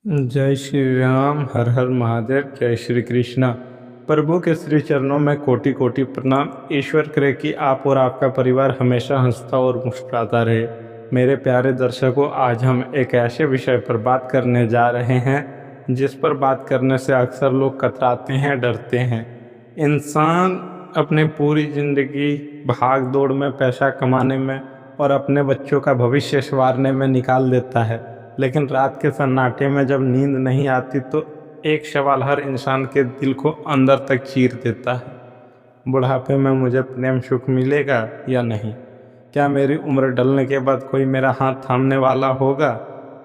जय श्री राम। हर हर महादेव। जय श्री कृष्णा। प्रभु के श्री चरणों में कोटि कोटि प्रणाम। ईश्वर करे कि आप और आपका परिवार हमेशा हंसता और मुस्कुराता रहे। मेरे प्यारे दर्शकों, आज हम एक ऐसे विषय पर बात करने जा रहे हैं जिस पर बात करने से अक्सर लोग कतराते हैं, डरते हैं। इंसान अपनी पूरी जिंदगी भाग दौड़ में, पैसा कमाने में और अपने बच्चों का भविष्य संवारने में निकाल देता है, लेकिन रात के सन्नाटे में जब नींद नहीं आती तो एक सवाल हर इंसान के दिल को अंदर तक चीर देता है। बुढ़ापे में मुझे प्रेम सुख मिलेगा या नहीं? क्या मेरी उम्र ढलने के बाद कोई मेरा हाथ थामने वाला होगा?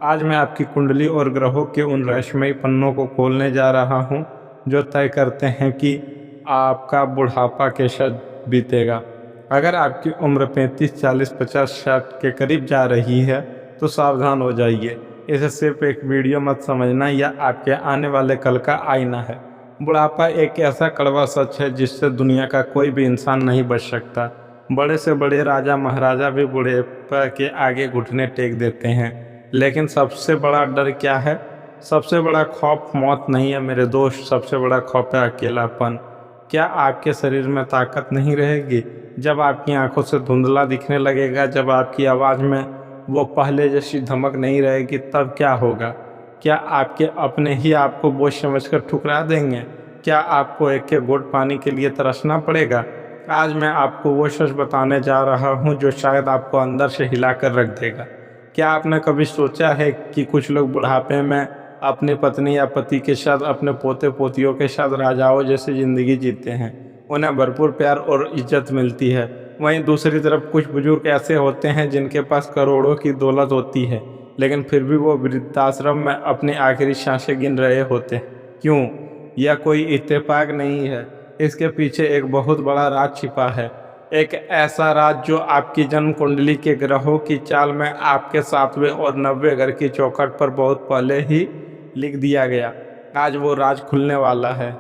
आज मैं आपकी कुंडली और ग्रहों के उन रहस्यमयी पन्नों को खोलने जा रहा हूँ जो तय करते हैं कि आपका बुढ़ापा कैसा बीतेगा। अगर आपकी उम्र 35, 40, 50, 60 के करीब जा रही है तो सावधान हो जाइए। इसे सिर्फ एक वीडियो मत समझना, यह आपके आने वाले कल का आईना है। बुढ़ापा एक ऐसा कड़वा सच है जिससे दुनिया का कोई भी इंसान नहीं बच सकता। बड़े से बड़े राजा महाराजा भी बुढ़ापे के आगे घुटने टेक देते हैं। लेकिन सबसे बड़ा डर क्या है? सबसे बड़ा खौफ मौत नहीं है मेरे दोस्त, सबसे बड़ा खौफ है अकेलापन। क्या आपके शरीर में ताकत नहीं रहेगी? जब आपकी आंखों से धुंधला दिखने लगेगा, जब आपकी आवाज़ में वो पहले जैसी धमक नहीं रहेगी, तब क्या होगा? क्या आपके अपने ही आपको बोझ समझकर ठुकरा देंगे? क्या आपको एक के घूंट पानी के लिए तरसना पड़ेगा? आज मैं आपको वो सच बताने जा रहा हूँ जो शायद आपको अंदर से हिलाकर रख देगा। क्या आपने कभी सोचा है कि कुछ लोग बुढ़ापे में अपनी पत्नी या पति के साथ, अपने पोते पोतियों के साथ राजाओं जैसी ज़िंदगी जीते हैं? उन्हें भरपूर प्यार और इज्जत मिलती है। वहीं दूसरी तरफ कुछ बुजुर्ग ऐसे होते हैं जिनके पास करोड़ों की दौलत होती है, लेकिन फिर भी वो वृद्धाश्रम में अपनी आखिरी सांसें गिन रहे होते हैं। क्यों? यह कोई इत्तेफाक नहीं है, इसके पीछे एक बहुत बड़ा राज छिपा है। एक ऐसा राज जो आपकी जन्म कुंडली के ग्रहों की चाल में आपके 7वें और 90वें घर की चौखट पर बहुत पहले ही लिख दिया गया। आज वो राज खुलने वाला है।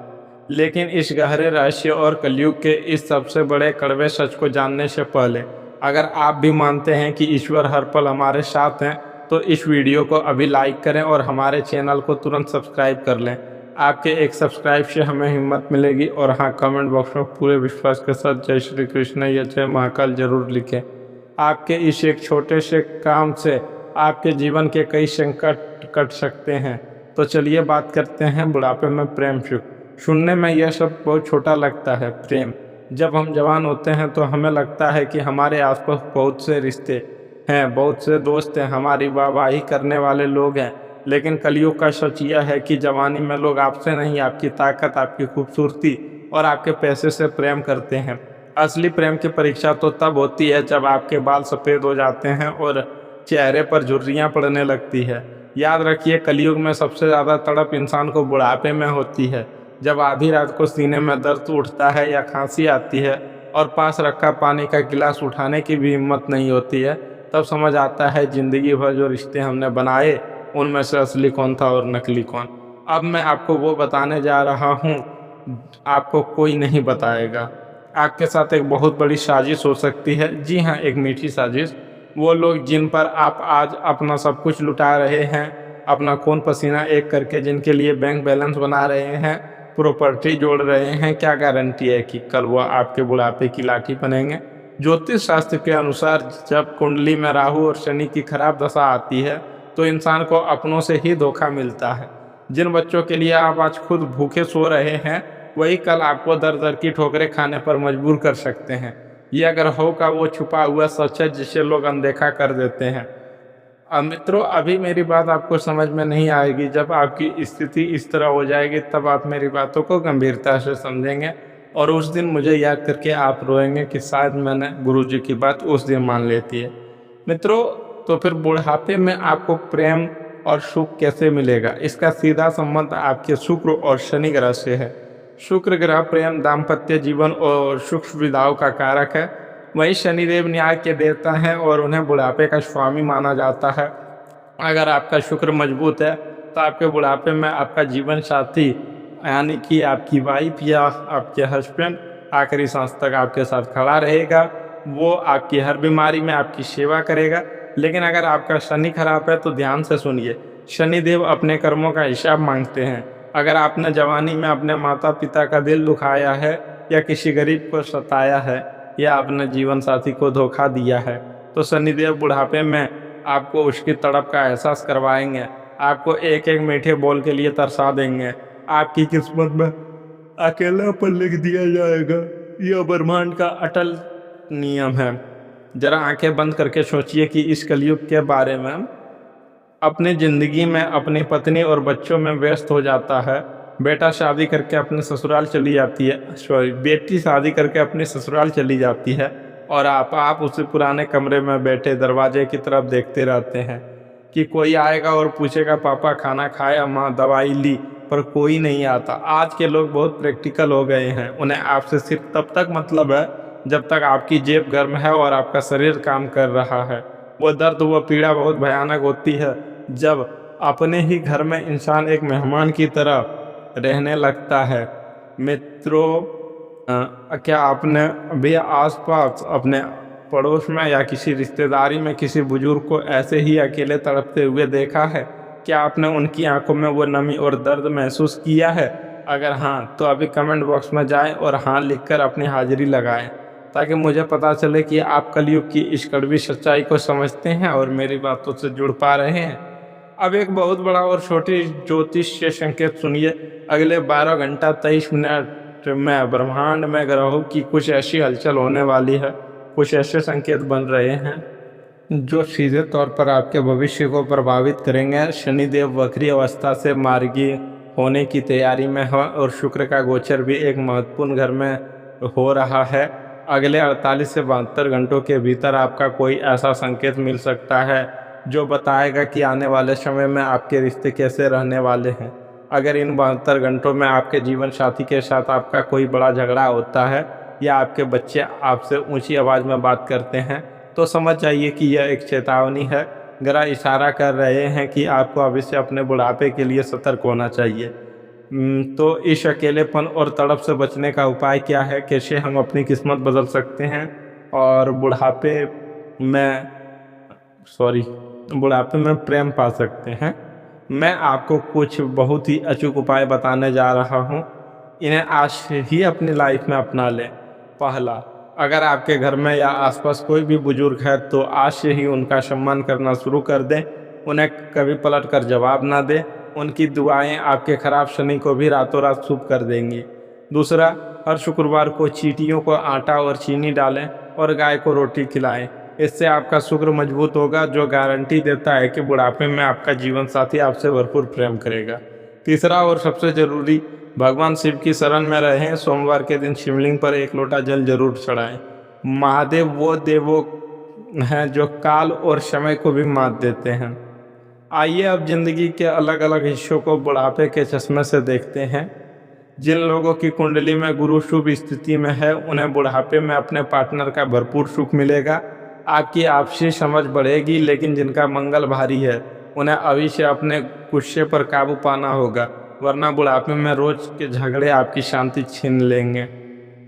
लेकिन इस गहरे रहस्य और कलयुग के इस सबसे बड़े कड़वे सच को जानने से पहले, अगर आप भी मानते हैं कि ईश्वर हर पल हमारे साथ हैं, तो इस वीडियो को अभी लाइक करें और हमारे चैनल को तुरंत सब्सक्राइब कर लें। आपके एक सब्सक्राइब से हमें हिम्मत मिलेगी। और हाँ, कमेंट बॉक्स में पूरे विश्वास के साथ जय श्री कृष्ण या जय महाकाल जरूर लिखें। आपके इस एक छोटे से काम से आपके जीवन के कई संकट कट सकते हैं। तो चलिए बात करते हैं बुढ़ापे में प्रेम सुख। सुनने में यह सब बहुत छोटा लगता है, प्रेम। जब हम जवान होते हैं तो हमें लगता है कि हमारे आसपास बहुत से रिश्ते हैं, बहुत से दोस्त हैं, हमारी वाहवाही करने वाले लोग हैं। लेकिन कलयुग का सच यह है कि जवानी में लोग आपसे नहीं, आपकी ताकत, आपकी खूबसूरती और आपके पैसे से प्रेम करते हैं। असली प्रेम की परीक्षा तो तब होती है जब आपके बाल सफ़ेद हो जाते हैं और चेहरे पर झुर्रियाँ पड़ने लगती है। याद रखिए, कलयुग में सबसे ज़्यादा तड़प इंसान को बुढ़ापे में होती है। जब आधी रात को सीने में दर्द उठता है या खांसी आती है और पास रखा पानी का गिलास उठाने की भी हिम्मत नहीं होती है, तब समझ आता है ज़िंदगी भर जो रिश्ते हमने बनाए उनमें से असली कौन था और नकली कौन। अब मैं आपको वो बताने जा रहा हूँ, आपको कोई नहीं बताएगा। आपके साथ एक बहुत बड़ी साजिश हो सकती है। जी हाँ, एक मीठी साजिश। वो लोग जिन पर आप आज अपना सब कुछ लुटा रहे हैं, अपना खून पसीना एक करके जिनके लिए बैंक बैलेंस बना रहे हैं, प्रॉपर्टी जोड़ रहे हैं, क्या गारंटी है कि कल वो आपके बुढ़ापे की लाठी बनेंगे? ज्योतिष शास्त्र के अनुसार जब कुंडली में राहु और शनि की खराब दशा आती है तो इंसान को अपनों से ही धोखा मिलता है। जिन बच्चों के लिए आप आज खुद भूखे सो रहे हैं, वही कल आपको दर दर की ठोकरें खाने पर मजबूर कर सकते हैं। यह ग्रहों का वो छुपा हुआ सच है जिसे लोग अनदेखा कर देते हैं। अब मित्रों, अभी मेरी बात आपको समझ में नहीं आएगी। जब आपकी स्थिति इस तरह हो जाएगी तब आप मेरी बातों को गंभीरता से समझेंगे और उस दिन मुझे याद करके आप रोएंगे कि शायद मैंने गुरुजी की बात उस दिन मान लेती है। मित्रों, तो फिर बुढ़ापे में आपको प्रेम और सुख कैसे मिलेगा? इसका सीधा संबंध आपके शुक्र और शनि ग्रह से है। शुक्र ग्रह प्रेम, दाम्पत्य जीवन और सुख सुविधाओं का कारक है। वहीं शनिदेव न्याय के देवता हैं और उन्हें बुढ़ापे का स्वामी माना जाता है। अगर आपका शुक्र मजबूत है तो आपके बुढ़ापे में आपका जीवन साथी, यानी कि आपकी वाइफ या आपके हस्बैंड, आखिरी सांस तक आपके साथ खड़ा रहेगा। वो आपकी हर बीमारी में आपकी सेवा करेगा। लेकिन अगर आपका शनि खराब है तो ध्यान से सुनिए, शनिदेव अपने कर्मों का हिसाब मांगते हैं। अगर आपने जवानी में अपने माता पिता का दिल दुखाया है, या किसी गरीब को सताया है, या अपने जीवन साथी को धोखा दिया है, तो शनिदेव बुढ़ापे में आपको उसकी तड़प का एहसास करवाएंगे। आपको एक एक मीठे बोल के लिए तरसा देंगे। आपकी किस्मत में अकेलापन लिख दिया जाएगा। यह ब्रह्मांड का अटल नियम है। जरा आंखें बंद करके सोचिए कि इस कलयुग के बारे में। अपनी ज़िंदगी में अपनी पत्नी और बच्चों में व्यस्त हो जाता है। बेटा शादी करके अपने ससुराल चली जाती है, बेटी शादी करके अपने ससुराल चली जाती है, और आप उसी पुराने कमरे में बैठे दरवाजे की तरफ देखते रहते हैं कि कोई आएगा और पूछेगा पापा खाना खाया, माँ दवाई ली, पर कोई नहीं आता। आज के लोग बहुत प्रैक्टिकल हो गए हैं। उन्हें आपसे सिर्फ तब तक मतलब है जब तक आपकी जेब गर्म है और आपका शरीर काम कर रहा है। वो दर्द, वो पीड़ा बहुत भयानक होती है जब अपने ही घर में इंसान एक मेहमान की तरह रहने लगता है। मित्रों, क्या आपने अभी आसपास अपने पड़ोस में या किसी रिश्तेदारी में किसी बुजुर्ग को ऐसे ही अकेले तड़पते हुए देखा है? क्या आपने उनकी आंखों में वो नमी और दर्द महसूस किया है? अगर हाँ, तो अभी कमेंट बॉक्स में जाएं और हाँ लिखकर अपनी हाजिरी लगाएं, ताकि मुझे पता चले कि आप कलयुग की इस कड़वी सच्चाई को समझते हैं और मेरी बातों से जुड़ पा रहे हैं। अब एक बहुत बड़ा और छोटी ज्योतिषीय संकेत सुनिए। अगले 12 घंटा 23 मिनट में ब्रह्मांड में ग्रहों की कुछ ऐसी हलचल होने वाली है, कुछ ऐसे संकेत बन रहे हैं जो सीधे तौर पर आपके भविष्य को प्रभावित करेंगे। शनिदेव वक्री अवस्था से मार्गी होने की तैयारी में है और शुक्र का गोचर भी एक महत्वपूर्ण घर में हो रहा है। अगले 48 से 72 घंटों के भीतर आपका कोई ऐसा संकेत मिल सकता है जो बताएगा कि आने वाले समय में आपके रिश्ते कैसे रहने वाले हैं। अगर इन 72 घंटों में आपके जीवन साथी के साथ आपका कोई बड़ा झगड़ा होता है या आपके बच्चे आपसे ऊंची आवाज़ में बात करते हैं, तो समझ जाइए कि यह एक चेतावनी है। ग्रह इशारा कर रहे हैं कि आपको अभी से अपने बुढ़ापे के लिए सतर्क होना चाहिए। तो इस अकेलेपन और तड़प से बचने का उपाय क्या है? कैसे हम अपनी किस्मत बदल सकते हैं और बुढ़ापे में प्रेम पा सकते हैं? मैं आपको कुछ बहुत ही अचूक उपाय बताने जा रहा हूँ। इन्हें आज ही अपनी लाइफ में अपना लें। पहला, अगर आपके घर में या आसपास कोई भी बुजुर्ग है तो आज से ही उनका सम्मान करना शुरू कर दें। उन्हें कभी पलट कर जवाब ना दें। उनकी दुआएं आपके खराब शनि को भी रातों रात शुभ कर देंगी। दूसरा, हर शुक्रवार को चींटियों को आटा और चीनी डालें और गाय को रोटी खिलाएं। इससे आपका शुक्र मजबूत होगा, जो गारंटी देता है कि बुढ़ापे में आपका जीवन साथी आपसे भरपूर प्रेम करेगा। तीसरा और सबसे ज़रूरी, भगवान शिव की शरण में रहें। सोमवार के दिन शिवलिंग पर एक लोटा जल जरूर चढ़ाएं। महादेव वो देवों हैं जो काल और समय को भी मात देते हैं। आइए अब जिंदगी के अलग अलग हिस्सों को बुढ़ापे के चश्मे से देखते हैं। जिन लोगों की कुंडली में गुरु शुभ स्थिति में है, उन्हें बुढ़ापे में अपने पार्टनर का भरपूर सुख मिलेगा। आपकी आपसी समझ बढ़ेगी। लेकिन जिनका मंगल भारी है, उन्हें अभी से अपने गुस्से पर काबू पाना होगा, वरना बुढ़ापे में रोज के झगड़े आपकी शांति छीन लेंगे।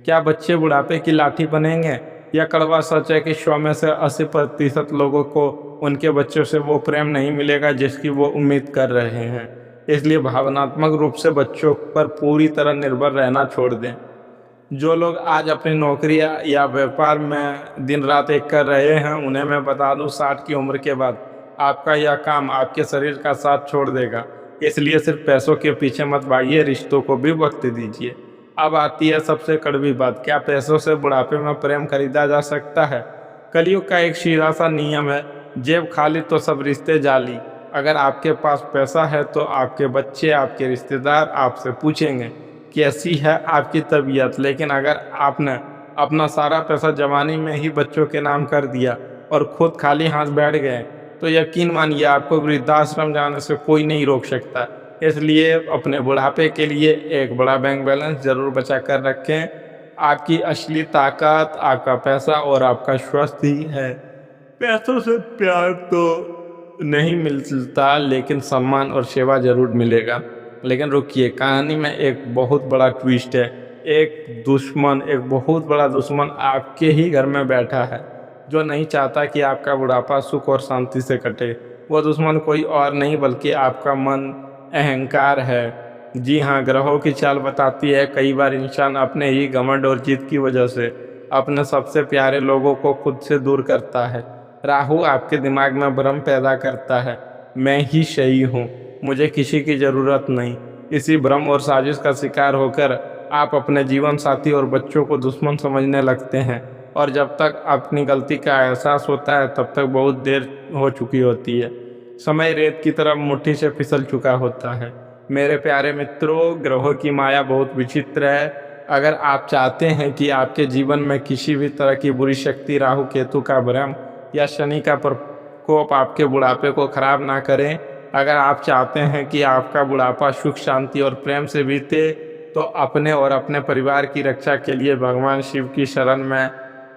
क्या बच्चे बुढ़ापे की लाठी बनेंगे? यह कड़वा सच है कि 100 में से 80% लोगों को उनके बच्चों से वो प्रेम नहीं मिलेगा जिसकी वो उम्मीद कर रहे हैं। इसलिए भावनात्मक रूप से बच्चों पर पूरी तरह निर्भर रहना छोड़ दें। जो लोग आज अपनी नौकरी या व्यापार में दिन रात एक कर रहे हैं, उन्हें मैं बता दूं, 60 की उम्र के बाद आपका यह काम आपके शरीर का साथ छोड़ देगा। इसलिए सिर्फ पैसों के पीछे मत भागिए, रिश्तों को भी वक्त दीजिए। अब आती है सबसे कड़वी बात, क्या पैसों से बुढ़ापे में प्रेम खरीदा जा सकता है? कलयुग का एक सीधा सा नियम है, जेब खाली तो सब रिश्ते जाली। अगर आपके पास पैसा है तो आपके बच्चे, आपके रिश्तेदार आपसे पूछेंगे कैसी है आपकी तबीयत। लेकिन अगर आपने अपना सारा पैसा जवानी में ही बच्चों के नाम कर दिया और खुद खाली हाथ बैठ गए, तो यकीन मानिए आपको वृद्धाश्रम जाने से कोई नहीं रोक सकता। इसलिए अपने बुढ़ापे के लिए एक बड़ा बैंक बैलेंस जरूर बचा कर रखें। आपकी असली ताकत आपका पैसा और आपका स्वास्थ्य ही है। पैसों से प्यार तो नहीं मिलता, लेकिन सम्मान और सेवा जरूर मिलेगा। लेकिन रुकिए, कहानी में एक बहुत बड़ा ट्विस्ट है। एक बहुत बड़ा दुश्मन आपके ही घर में बैठा है, जो नहीं चाहता कि आपका बुढ़ापा सुख और शांति से कटे। वो दुश्मन कोई और नहीं बल्कि आपका मन, अहंकार है। जी हाँ, ग्रहों की चाल बताती है कई बार इंसान अपने ही घमंड और जिद की वजह से अपने सबसे प्यारे लोगों को खुद से दूर करता है। राहु आपके दिमाग में भ्रम पैदा करता है, मैं ही सही हूँ, मुझे किसी की ज़रूरत नहीं। इसी भ्रम और साजिश का शिकार होकर आप अपने जीवन साथी और बच्चों को दुश्मन समझने लगते हैं, और जब तक अपनी गलती का एहसास होता है तब तक बहुत देर हो चुकी होती है। समय रेत की तरह मुट्ठी से फिसल चुका होता है। मेरे प्यारे मित्रों, ग्रहों की माया बहुत विचित्र है। अगर आप चाहते हैं कि आपके जीवन में किसी भी तरह की बुरी शक्ति, राहु केतु का भ्रम या शनि का प्रकोप आपके बुढ़ापे को खराब ना करें, अगर आप चाहते हैं कि आपका बुढ़ापा सुख, शांति और प्रेम से बीते, तो अपने और अपने परिवार की रक्षा के लिए भगवान शिव की शरण में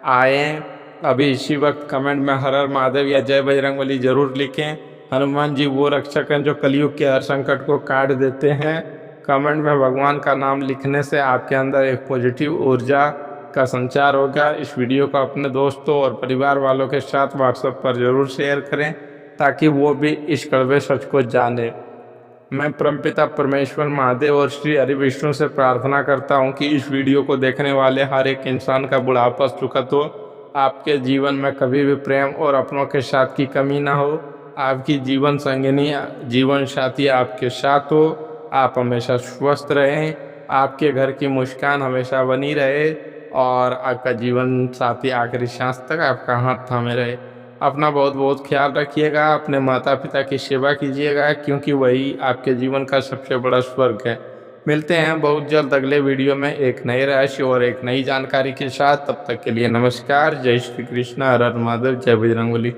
आएं। अभी इसी वक्त कमेंट में हर हर महादेव या जय बजरंगबली जरूर लिखें। हनुमान जी वो रक्षक हैं जो कलयुग के हर संकट को काट देते हैं। कमेंट में भगवान का नाम लिखने से आपके अंदर एक पॉजिटिव ऊर्जा का संचार होगा। इस वीडियो को अपने दोस्तों और परिवार वालों के साथ व्हाट्सएप पर जरूर शेयर करें ताकि वो भी इस कड़वे सच को जाने। मैं परमपिता परमेश्वर महादेव और श्री हरि विष्णु से प्रार्थना करता हूँ कि इस वीडियो को देखने वाले हर एक इंसान का बुढ़ापा सुखद हो, आपके जीवन में कभी भी प्रेम और अपनों के साथ की कमी ना हो, आपकी जीवन संगिनी, जीवन साथी आपके साथ हो, आप हमेशा स्वस्थ रहें, आपके घर की मुस्कान हमेशा बनी रहे और आपका जीवन साथी आखिरी सांस तक आपका हाथ थामे रहे। अपना बहुत बहुत ख्याल रखिएगा, अपने माता पिता की सेवा कीजिएगा क्योंकि वही आपके जीवन का सबसे बड़ा स्वर्ग है। मिलते हैं बहुत जल्द अगले वीडियो में एक नए राशि और एक नई जानकारी के साथ। तब तक के लिए नमस्कार, जय श्री कृष्ण, हर हर महादेव, जय बजरंगबली।